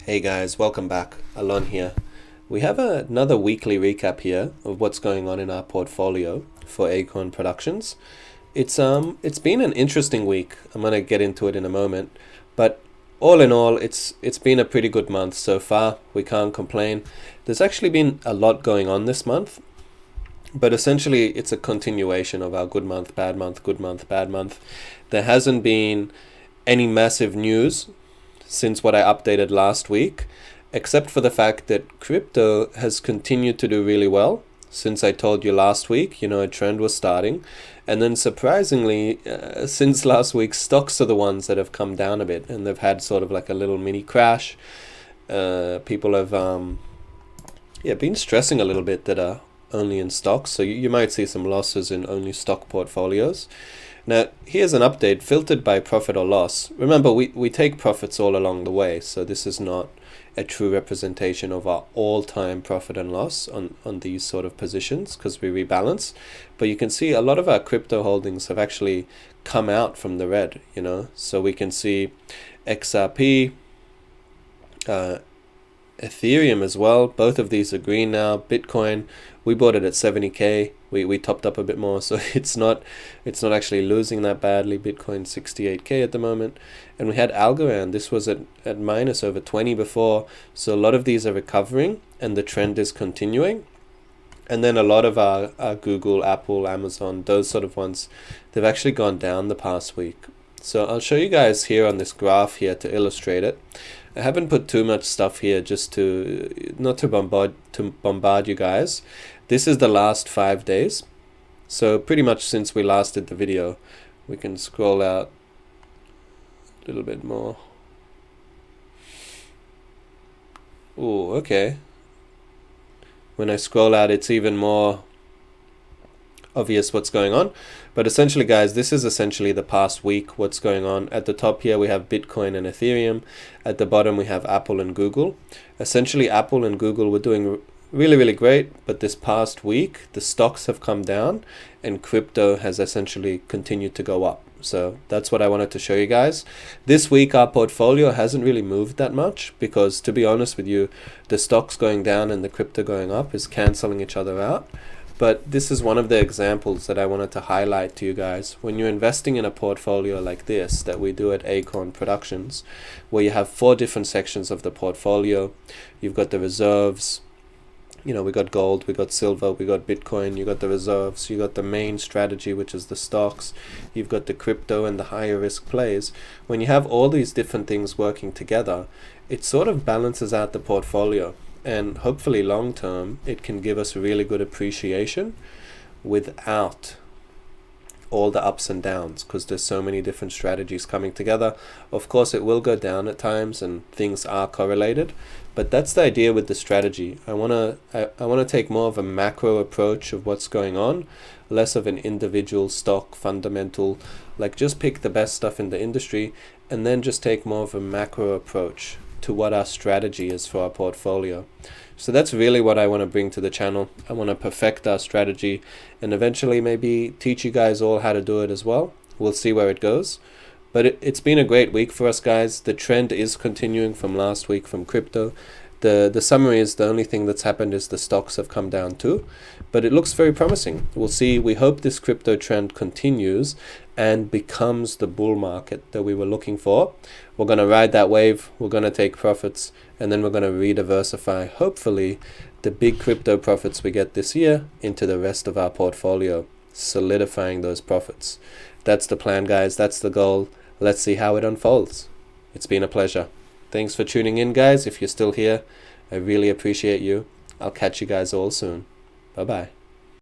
Hey guys, welcome back. Alon here. We have another weekly recap here of what's going on in our portfolio for AcornProductions. It's been an interesting week. I'm gonna get into it in a moment, but all in all, it's been a pretty good month so far. We can't complain. There's actually been a lot going on this month, but essentially it's a continuation of our good month, bad month, good month, bad month. There hasn't been any massive news since what I updated last week, except for the fact that crypto has continued to do really well since I told you last week, a trend was starting. And then surprisingly, since last week, stocks are the ones that have come down a bit and they've had sort of like a little mini crash. People have been stressing a little bit that are only in stocks. So you might see some losses in only stock portfolios. Now, here's an update filtered by profit or loss. Remember, we take profits all along the way, so this is not a true representation of our all-time profit and loss on these sort of positions because we rebalance. But you can see a lot of our crypto holdings have actually come out from the red, So we can see XRP, Ethereum as well. Both of these are green now. Bitcoin, we bought it at 70k. We topped up a bit more, so it's not actually losing that badly. Bitcoin 68k at the moment. And we had Algorand. This was at minus over 20 before. So a lot of these are recovering and the trend is continuing. And then a lot of our Google, Apple, Amazon, those sort of ones, they've actually gone down the past week. So I'll show you guys here on this graph here to illustrate it. I haven't put too much stuff here just to not to bombard you guys. This is the last 5 days. So pretty much since we last did the video, we can scroll out a little bit more. Oh, okay. When I scroll out, it's even more obvious what's going on. But essentially, guys, this is essentially the past week, what's going on. At the top here, we have Bitcoin and Ethereum. At the bottom, we have Apple and Google. Essentially, Apple and Google were doing really, really great. But this past week, the stocks have come down and crypto has essentially continued to go up. So that's what I wanted to show you guys. This week, our portfolio hasn't really moved that much because, to be honest with you, the stocks going down and the crypto going up is canceling each other out. But this is one of the examples that I wanted to highlight to you guys. When you're investing in a portfolio like this that we do at AcornProductions, where you have 4 different sections of the portfolio, you've got the reserves, we got gold, we got silver, we got Bitcoin, you got the reserves, you got the main strategy, which is the stocks, you've got the crypto and the higher risk plays. When you have all these different things working together, it sort of balances out the portfolio. And hopefully long term, it can give us really good appreciation without all the ups and downs because there's so many different strategies coming together. Of course, it will go down at times and things are correlated, but that's the idea with the strategy. I want to take more of a macro approach of what's going on, less of an individual stock fundamental, like just pick the best stuff in the industry and then just take more of a macro approach to what our strategy is for our portfolio. So that's really what I want to bring to the channel. I want to perfect our strategy and eventually maybe teach you guys all how to do it as well. We'll see where it goes. But it's been a great week for us, guys. The trend is continuing from last week from crypto. The summary is the only thing that's happened is the stocks have come down too, but it looks very promising. We'll see. We hope this crypto trend continues and becomes the bull market that we were looking for. We're going to ride that wave. We're going to take profits and then we're going to re-diversify, hopefully, the big crypto profits we get this year into the rest of our portfolio, solidifying those profits. That's the plan, guys. That's the goal. Let's see how it unfolds. It's been a pleasure. Thanks for tuning in, guys. If you're still here, I really appreciate you. I'll catch you guys all soon. Bye-bye.